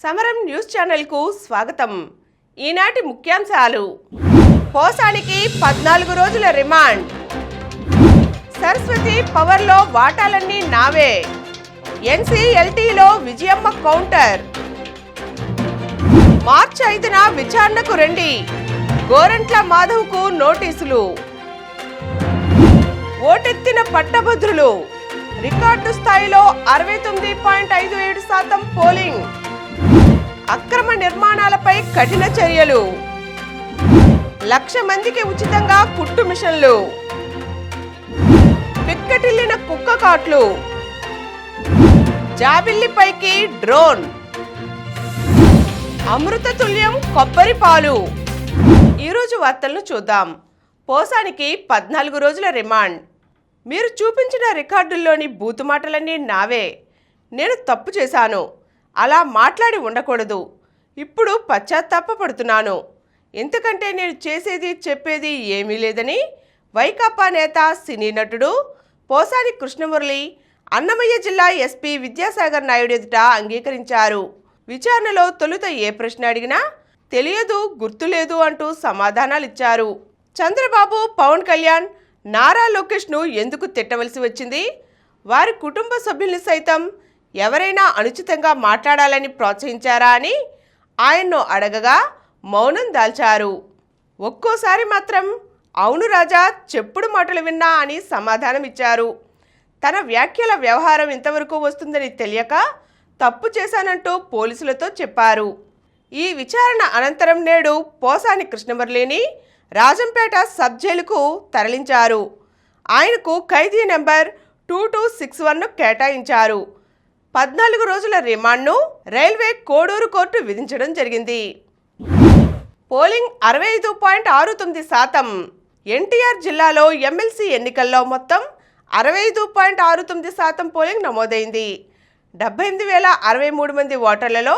సమరం news channel కు స్వాగతం. ఈనాటి ముఖ్యాంశాలు. పోసానికి 14 రోజుల రిమాండ్. సరస్వతి పవర్లో వాటాలన్నీ నావే. ఎన్సీఎల్టీలో విజయమ్మ కౌంటర్. మార్చి 5న విచారణకు రండి. గోరంట్ల మాధవ్కు నోటీసులు. ఓటెత్తిన పట్టభద్రులు. రికార్డు స్థాయిలో 69.57% పోలింగ్. అక్రమ నిర్మాణాలపై కఠిన చర్యలు. 1,00,000 మందికి ఉచితంగా కుట్టు మిషన్లు. పిక్కటిల్లిన కుక్క కాట్లు. జాబిల్లిపైకి డ్రోన్. అమృత తుల్యం కొబ్బరి పాలు. ఈరోజు వార్తలను చూద్దాం. పోసానికి 14 రోజుల రిమాండ్. మీరు చూపించిన రికార్డుల్లోని బూతు మాటలన్నీ నావే. నేను తప్పు చేశాను, అలా మాట్లాడి ఉండకూడదు. ఇప్పుడు పశ్చాత్తాపపడుతున్నాను. ఎందుకంటే నేను చేసేది చెప్పేది ఏమీ లేదని వైకాపా నేత, సినీ నటుడు పోసాని కృష్ణమురళి అన్నమయ్య జిల్లా ఎస్పీ విద్యాసాగర్ నాయుడు ఎదుట అంగీకరించారు. విచారణలో తొలుత ఏ ప్రశ్న అడిగినా తెలియదు, గుర్తులేదు అంటూ సమాధానాలిచ్చారు. చంద్రబాబు, పవన్ కళ్యాణ్, నారా లోకేష్ను ఎందుకు తిట్టవలసి వచ్చింది? వారి కుటుంబ సభ్యుల్ని సైతం ఎవరైనా అనుచితంగా మాట్లాడాలని ప్రోత్సహించారా అని ఆయన్ను అడగగా మౌనం దాల్చారు. ఒక్కోసారి మాత్రం అవును రాజా, చెప్పుడు మాటలు విన్నా అని సమాధానమిచ్చారు. తన వ్యాఖ్యల వ్యవహారం ఇంతవరకు వస్తుందని తెలియక తప్పు చేశానంటూ పోలీసులతో చెప్పారు. ఈ విచారణ అనంతరం నేడు పోసాని కృష్ణమురళిని రాజంపేట సబ్ జైలుకు తరలించారు. ఆయనకు ఖైదీ నెంబర్ 2261ను కేటాయించారు. 14 రోజుల రిమాండ్ను రైల్వే కోడూరు కోర్టు విధించడం జరిగింది. పోలింగ్ 65.69%. ఎన్టీఆర్ జిల్లాలో ఎమ్మెల్సీ ఎన్నికల్లో మొత్తం 65.69% పోలింగ్ నమోదైంది. 78,063 మంది ఓటర్లలో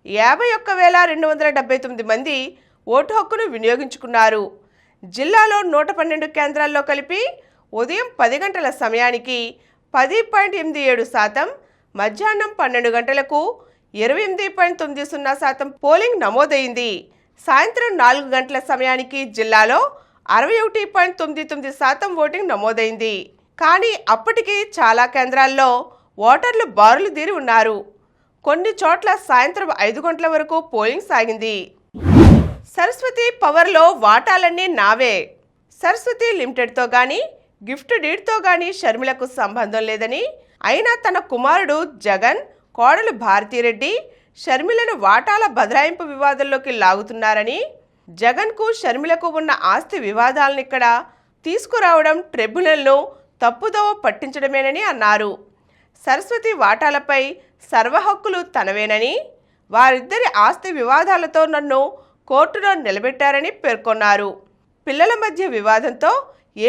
51,279 మంది ఓటు హక్కును వినియోగించుకున్నారు. జిల్లాలో 112 కేంద్రాల్లో కలిపి ఉదయం 10 గంటల సమయానికి 10.87%, మధ్యాహ్నం 12 గంటలకు 28.90% పోలింగ్ నమోదైంది. సాయంత్రం 4 గంటల సమయానికి జిల్లాలో 61.99% ఓటింగ్ నమోదైంది. కానీ అప్పటికి చాలా కేంద్రాల్లో ఓటర్లు బారులు తీరి ఉన్నారు. కొన్ని చోట్ల సాయంత్రం 5 గంటల వరకు పోలింగ్ సాగింది. సరస్వతి పవర్లో వాటాలన్నీ నావే. సరస్వతి లిమిటెడ్తో కానీ గిఫ్ట్ డీడ్తో కానీ షర్మిలకు సంబంధం లేదని, అయినా తన కుమారుడు జగన్, కోడలు భారతీరెడ్డి షర్మిలను వాటాల బదలాయింపు వివాదంలోకి లాగుతున్నారని, జగన్కు షర్మిలకు ఉన్న ఆస్తి వివాదాలను ఇక్కడ తీసుకురావడం ట్రిబ్యునల్ను తప్పుదోవ పట్టించడమేనని అన్నారు. సరస్వతి వాటాలపై సర్వహక్కులు తనవేనని, వారిద్దరి ఆస్తి వివాదాలతో నన్ను కోర్టులో నిలబెట్టారని పేర్కొన్నారు. పిల్లల మధ్య వివాదంతో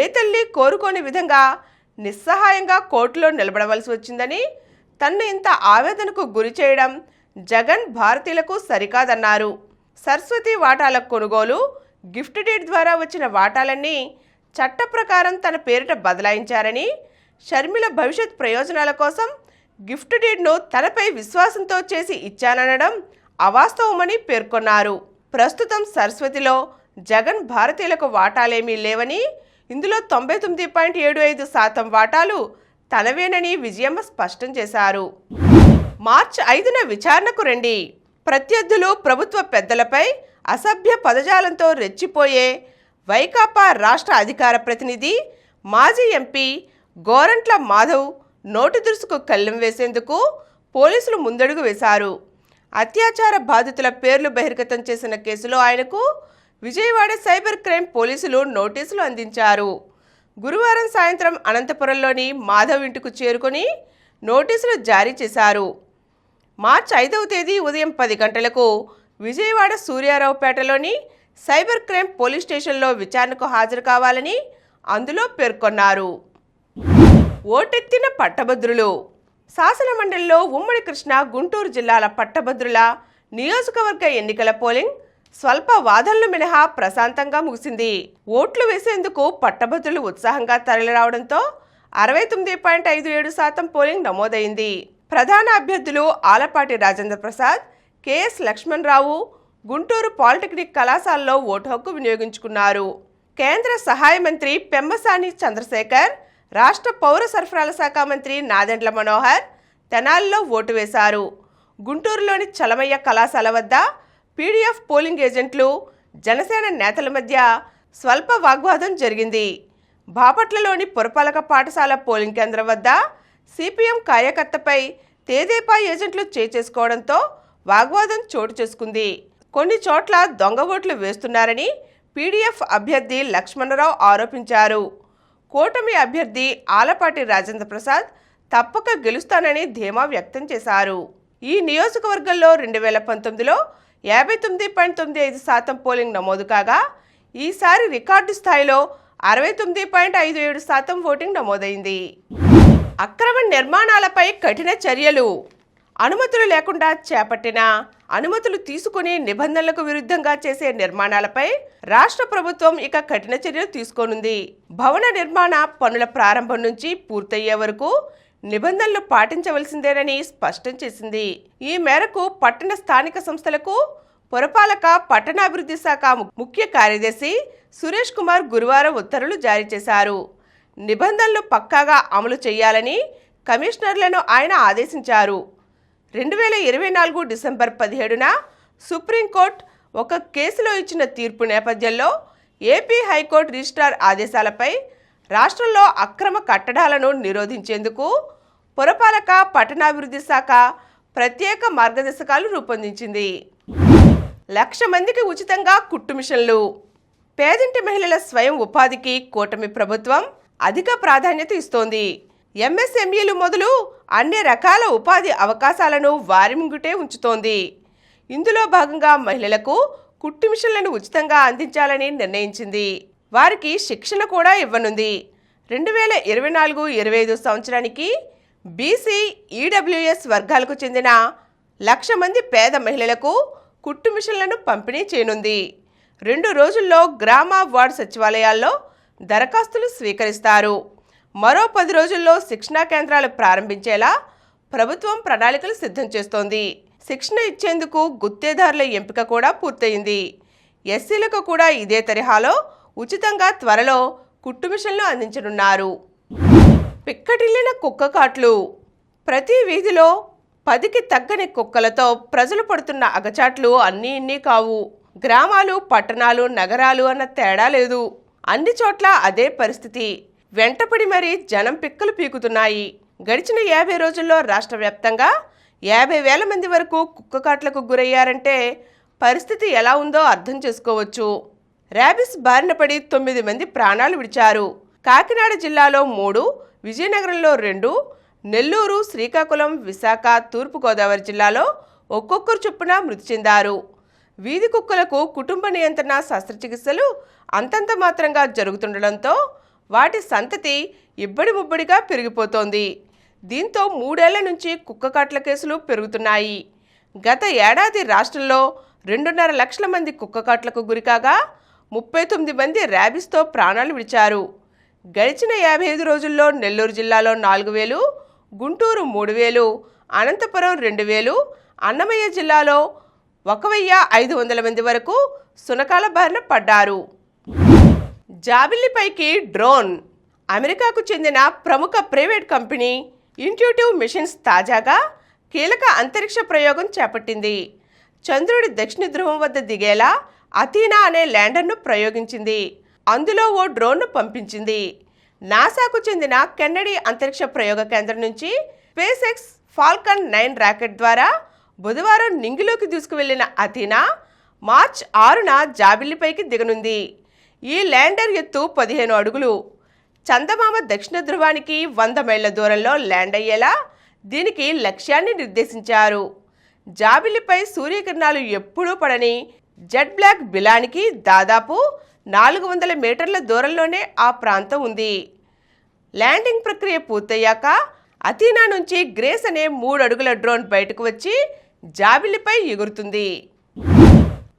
ఏ తల్లి కోరుకోని విధంగా నిస్సహాయంగా కోర్టులో నిలబడవలసి వచ్చిందని, తన్ను ఇంత ఆవేదనకు గురి చేయడం జగన్, భారతీయులకు సరికాదన్నారు. సరస్వతి వాటాల కొనుగోలు, గిఫ్ట్ డీడ్ ద్వారా వచ్చిన వాటాలన్నీ చట్ట ప్రకారం తన పేరిట బదలాయించారని, షర్మిల భవిష్యత్ ప్రయోజనాల కోసం గిఫ్ట్ డీడ్ను తనపై విశ్వాసంతో చేసి ఇచ్చాననడం అవాస్తవమని పేర్కొన్నారు. ప్రస్తుతం సరస్వతిలో జగన్, భారతీయులకు వాటాలేమీ లేవని, ఇందులో 99.75% వాటాలు తనవేనని విజయమ్మ స్పష్టం చేశారు. మార్చి 5న విచారణకు రండి. ప్రత్యర్థులు, ప్రభుత్వ పెద్దలపై అసభ్య పదజాలంతో రెచ్చిపోయే వైకాపా రాష్ట్ర అధికార ప్రతినిధి, మాజీ ఎంపీ గోరంట్ల మాధవ్ నోటి దురుసుకు కళ్ళెం వేసేందుకు పోలీసులు ముందడుగు వేశారు. అత్యాచార బాధితుల పేర్లు బహిర్గతం చేసిన కేసులో ఆయనకు విజయవాడ సైబర్ క్రైమ్ పోలీసులు నోటీసులు అందించారు. గురువారం సాయంత్రం అనంతపురంలోని మాధవ్ ఇంటికి చేరుకొని నోటీసులు జారీ చేశారు. మార్చి 5వ తేదీ ఉదయం 10 గంటలకు విజయవాడ సూర్యారావుపేటలోని సైబర్ క్రైమ్ పోలీస్ స్టేషన్లో విచారణకు హాజరు కావాలని అందులో పేర్కొన్నారు. ఓటెత్తిన పట్టభద్రులు. శాసనమండలిలో ఉమ్మడి కృష్ణా, గుంటూరు జిల్లాల పట్టభద్రుల నియోజకవర్గ ఎన్నికల పోలింగ్ స్వల్ప వాదనలు మినహా ప్రశాంతంగా ముగిసింది. ఓట్లు వేసేందుకు పట్టభద్రులు ఉత్సాహంగా తరలిరావడంతో 69.57% పోలింగ్ నమోదైంది. ప్రధాన అభ్యర్థులు ఆలపాటి రాజేంద్ర ప్రసాద్, కెఎస్ లక్ష్మణరావు గుంటూరు పాలిటెక్నిక్ కళాశాలలో ఓటు హక్కు వినియోగించుకున్నారు. కేంద్ర సహాయ మంత్రి పెమ్మసాని చంద్రశేఖర్, రాష్ట్ర పౌర సరఫరాల శాఖ మంత్రి నాదెండ్ల మనోహర్ తెనాలిలో ఓటు వేశారు. గుంటూరులోని చలమయ్య కళాశాల వద్ద పీడీఎఫ్ పోలింగ్ ఏజెంట్లు, జనసేన నేతల మధ్య స్వల్ప వాగ్వాదం జరిగింది. బాపట్లలోని పురపాలక పాఠశాల పోలింగ్ కేంద్రం వద్ద సిపిఎం కార్యకర్తపై తెదేపా ఏజెంట్లు చేసుకోవడంతో వాగ్వాదం చోటు చేసుకుంది. కొన్ని చోట్ల దొంగ ఓట్లు వేస్తున్నారని పీడీఎఫ్ అభ్యర్థి లక్ష్మణరావు ఆరోపించారు. కూటమి అభ్యర్థి ఆలపాటి రాజేంద్ర ప్రసాద్ తప్పక గెలుస్తానని ధీమా వ్యక్తం చేశారు. ఈ నియోజకవర్గంలో 2019లో 59.95% పోలింగ్ నమోదు కాగా ఈసారి రికార్డు స్థాయిలో 69.57% ఓటింగ్ నమోదైంది. అక్రమ నిర్మాణాలపై కఠిన చర్యలు. అనుమతులు లేకుండా చేపట్టిన, అనుమతులు తీసుకుని నిబంధనలకు విరుద్ధంగా చేసే నిర్మాణాలపై రాష్ట్ర ప్రభుత్వం ఇక కఠిన చర్యలు తీసుకోనుంది. భవన నిర్మాణ పనుల ప్రారంభం నుంచి పూర్తయ్యే వరకు నిబంధనలు పాటించవలసిందేనని స్పష్టం చేసింది. ఈ మేరకు పట్టణ స్థానిక సంస్థలకు పురపాలక పట్టణాభివృద్ధి శాఖ ముఖ్య కార్యదర్శి సురేష్ కుమార్ గురువారం ఉత్తర్వులు జారీ చేశారు. నిబంధనలు పక్కాగా అమలు చేయాలని కమిషనర్లను ఆయన ఆదేశించారు. 2024 డిసెంబర్ 17న సుప్రీంకోర్టు ఒక కేసులో ఇచ్చిన తీర్పు నేపథ్యంలో ఏపీ హైకోర్టు రిజిస్ట్రార్ ఆదేశాలపై రాష్ట్రంలో అక్రమ కట్టడాలను నిరోధించేందుకు పురపాలక పట్టణాభివృద్ధి శాఖ ప్రత్యేక మార్గదర్శకాలు రూపొందించింది. 1,00,000 మందికి ఉచితంగా కుట్టు మిషన్లు. పేదింటి మహిళల స్వయం ఉపాధికి కూటమి ప్రభుత్వం అధిక ప్రాధాన్యత ఇస్తోంది. ఎంఎస్ఎంఈలు మొదలు అన్ని రకాల ఉపాధి అవకాశాలను వారి ముంగిటే ఉంచుతోంది. ఇందులో భాగంగా మహిళలకు కుట్టు మిషన్లను ఉచితంగా అందించాలని నిర్ణయించింది. వారికి శిక్షణ కూడా ఇవ్వనుంది. 2024-25 సంవత్సరానికి బీసీ, ఈడబ్ల్యూఎస్ వర్గాలకు చెందిన 1,00,000 మంది పేద మహిళలకు కుట్టు మిషన్లను పంపిణీ చేయనుంది. 2 రోజుల్లో గ్రామ వార్డు సచివాలయాల్లో దరఖాస్తులు స్వీకరిస్తారు. మరో 10 రోజుల్లో శిక్షణా కేంద్రాలు ప్రారంభించేలా ప్రభుత్వం ప్రణాళికలు సిద్ధం చేస్తోంది. శిక్షణ ఇచ్చేందుకు గుత్తేదారుల ఎంపిక కూడా పూర్తయింది. ఎస్సీలకు కూడా ఇదే తరహాలో ఉచితంగా త్వరలో కుట్టు మిషన్లు అందించనున్నారు. పిక్కటిల్లిన కుక్క కాట్లు. ప్రతి వీధిలో 10కి తగ్గని కుక్కలతో ప్రజలు పడుతున్న అగచాట్లు అన్నీ ఇన్ని కావు. గ్రామాలు, పట్టణాలు, నగరాలు అన్న తేడా లేదు. అన్ని చోట్ల అదే పరిస్థితి. వెంటపడి మరీ జనం పిక్కలు పీకుతున్నాయి. గడిచిన 50 రోజుల్లో రాష్ట్ర వ్యాప్తంగా 50,000 మంది వరకు కుక్క కాట్లకు గురయ్యారంటే పరిస్థితి ఎలా ఉందో అర్థం చేసుకోవచ్చు. ర్యాబిస్ బారిన పడి 9 మంది ప్రాణాలు విడిచారు. కాకినాడ జిల్లాలో 3, విజయనగరంలో 2, నెల్లూరు, శ్రీకాకుళం, విశాఖ, తూర్పుగోదావరి జిల్లాలో ఒక్కొక్కరు చొప్పున మృతి చెందారు. వీధి కుక్కలకు కుటుంబ నియంత్రణ శస్త్రచికిత్సలు అంతంత మాత్రంగా జరుగుతుండడంతో వాటి సంతతి ఇబ్బడి ముబ్బడిగా పెరిగిపోతోంది. దీంతో 3 ఏళ్ల నుంచి కుక్క కాట్ల కేసులు పెరుగుతున్నాయి. గత ఏడాది రాష్ట్రంలో 2.5 లక్షల మంది కుక్క కాట్లకు గురికాగా 39 మంది ర్యాబిస్తో ప్రాణాలు విడిచారు. గడిచిన 55 రోజుల్లో నెల్లూరు జిల్లాలో 4,000, గుంటూరు 3,000, అనంతపురం 2,000, అన్నమయ్య జిల్లాలో 1,500 మంది వరకు సునకాల బారిన పడ్డారు. జాబిల్లిపైకి డ్రోన్. అమెరికాకు చెందిన ప్రముఖ ప్రైవేట్ కంపెనీ ఇంట్యూటివ్ మిషన్స్ తాజాగా కీలక అంతరిక్ష ప్రయోగం చేపట్టింది. చంద్రుడి దక్షిణ ధ్రువం వద్ద దిగేలా అథీనా అనే ల్యాండర్ను ప్రయోగించింది. అందులో ఓ డ్రోన్ను పంపించింది. నాసాకు చెందిన కెన్నడీ అంతరిక్ష ప్రయోగ కేంద్రం నుంచి స్పేస్ ఎక్స్ ఫాల్కన్ 9 రాకెట్ ద్వారా బుధవారం నింగిలోకి దూసుకువెళ్లిన అథీనా మార్చి 6న జాబిల్లిపైకి దిగనుంది. ఈ ల్యాండర్ ఎత్తు 15 అడుగులు. చందమామ దక్షిణ ధ్రువానికి 100 మైళ్ల దూరంలో ల్యాండ్ అయ్యేలా దీనికి లక్ష్యాన్ని నిర్దేశించారు. జాబిల్లిపై సూర్యకిరణాలు ఎప్పుడూ పడని జెట్ బ్లాక్ బిలానికి దాదాపు 400 మీటర్ల దూరంలోనే ఆ ప్రాంతం ఉంది. ల్యాండింగ్ ప్రక్రియ పూర్తయ్యాక అథీనా నుంచి గ్రేస్ అనే 3 అడుగుల డ్రోన్ బయటకు వచ్చి జాబిల్లిపై ఎగురుతుంది.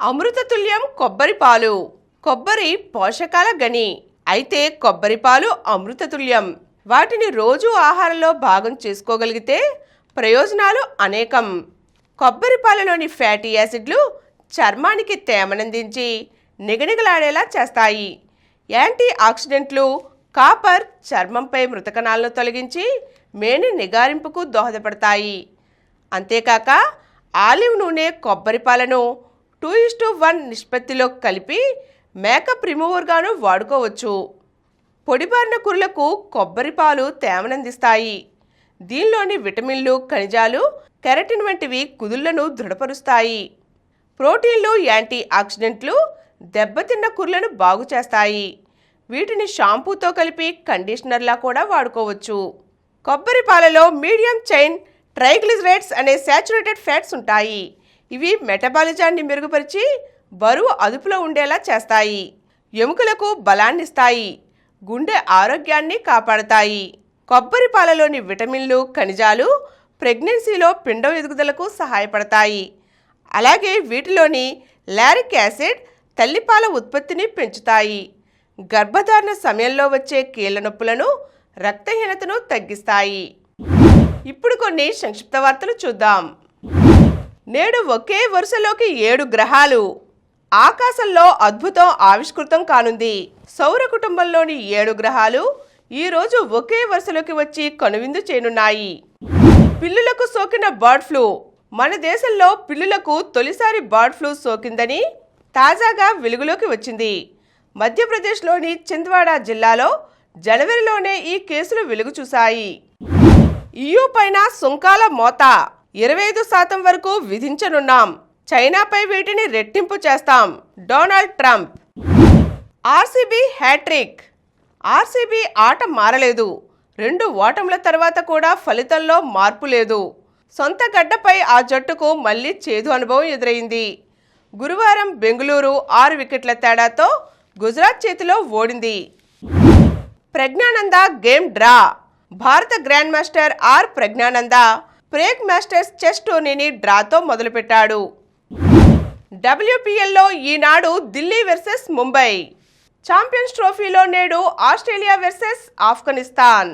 అమృతతుల్యం కొబ్బరి పాలు. కొబ్బరి పోషకాల గని. అయితే కొబ్బరి పాలు అమృతతుల్యం. వాటిని రోజు ఆహారంలో భాగం చేసుకోగలిగితే ప్రయోజనాలు అనేకం. కొబ్బరి పాలలోని ఫ్యాటీ యాసిడ్లు చర్మానికి తేమనందించి నిగనిగలాడేలా చేస్తాయి. యాంటీ ఆక్సిడెంట్లు కాపర్ చర్మంపై మృతకణాలను తొలగించి మేని నిగారింపుకు దోహదపడతాయి. అంతేకాక ఆలివ్ నూనె కొబ్బరి పాలను 2:1 నిష్పత్తిలో కలిపి మేకప్ రిమూవర్గాను వాడుకోవచ్చు. పొడిబారిన కురులకు కొబ్బరి పాలు తేమనందిస్తాయి. దీనిలోని విటమిన్లు, ఖనిజాలు, కెరటిన్ వంటివి కుదుళ్లను దృఢపరుస్తాయి. ప్రోటీన్లు, యాంటీ ఆక్సిడెంట్లు దెబ్బతిన్న కురులను బాగు చేస్తాయి. వీటిని షాంపూతో కలిపి కండిషనర్లా కూడా వాడుకోవచ్చు. కొబ్బరి పాలలో మీడియం చైన్ ట్రైగ్లిజరైడ్స్ అనే శాచురేటెడ్ ఫ్యాట్స్ ఉంటాయి. ఇవి మెటబాలిజాన్ని మెరుగుపరిచి బరువు అదుపులో ఉండేలా చేస్తాయి. ఎముకలకు బలాన్నిస్తాయి. గుండె ఆరోగ్యాన్ని కాపాడతాయి. కొబ్బరి పాలలోని విటమిన్లు, ఖనిజాలు ప్రెగ్నెన్సీలో పిండం ఎదుగుదలకు సహాయపడతాయి. అలాగే వీటిలోని లారిక్ యాసిడ్ తల్లిపాల ఉత్పత్తిని పెంచుతాయి. గర్భధారణ సమయంలో వచ్చే కీళ్ల నొప్పులను, రక్తహీనతను తగ్గిస్తాయి. ఇప్పుడు కొన్ని సంక్షిప్త వార్తలు చూద్దాం. నేడు ఒకే వరుసలోకి 7 గ్రహాలు. ఆకాశంలో అద్భుతం ఆవిష్కృతం కానుంది. సౌర కుటుంబంలోని 7 గ్రహాలు ఈరోజు ఒకే వరుసలోకి వచ్చి కనువిందు చేయనున్నాయి. పిల్లులకు సోకిన బర్డ్ ఫ్లూ. మన దేశంలో పిల్లులకు తొలిసారి బర్డ్ ఫ్లూ సోకిందని తాజాగా వెలుగులోకి వచ్చింది. మధ్యప్రదేశ్లోని చింద్వాడా జిల్లాలో జనవరిలోనే ఈ కేసులు వెలుగు చూశాయి. EU పైన సుంకాల మోత 25% వరకు విధించనున్నాం. చైనాపై వీటిని రెట్టింపు చేస్తాం. Donald Trump. RCB hattrick. RCB ఆట మారలేదు. 2 ఓటముల తర్వాత కూడా ఫలితంలో మార్పు లేదు. సొంత గడ్డపై ఆ జట్టుకు మళ్లీ చేదు అనుభవం ఎదురైంది. గురువారం బెంగళూరు 6 వికెట్ల తేడాతో గుజరాత్ చేతిలో ఓడింది. Praggnanandhaa game draw. భారత grand master Praggnanandhaa Prague masters chess టోర్నీని డ్రాతో మొదలుపెట్టాడు. WPLలో ఈనాడు ఢిల్లీ వర్సెస్ ముంబై. ఛాంపియన్స్ ట్రోఫీలో నేడు ఆస్ట్రేలియా వర్సెస్ ఆఫ్ఘనిస్తాన్.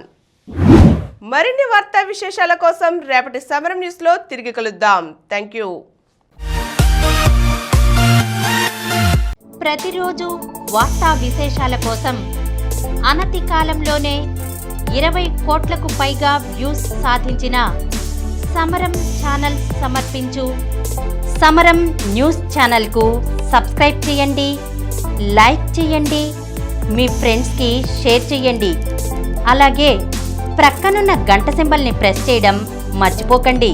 మరిన్ని వార్తా విశేషాల కోసం రేపటి సమరం న్యూస్లో తిరిగి కలుద్దాం. Thank you. ప్రతిరోజు వార్తా విశేషాల కోసం అనతి కాలంలోనే 20 కోట్లకు పైగా వ్యూస్ సాధించిన సమరం ఛానల్ సమర్పించు సమరం న్యూస్ ఛానల్కు సబ్స్క్రైబ్ చేయండి, లైక్ చేయండి, మీ ఫ్రెండ్స్కి షేర్ చేయండి. అలాగే ప్రక్కనున్న గంట సింబల్ని ప్రెస్ చేయడం మర్చిపోకండి.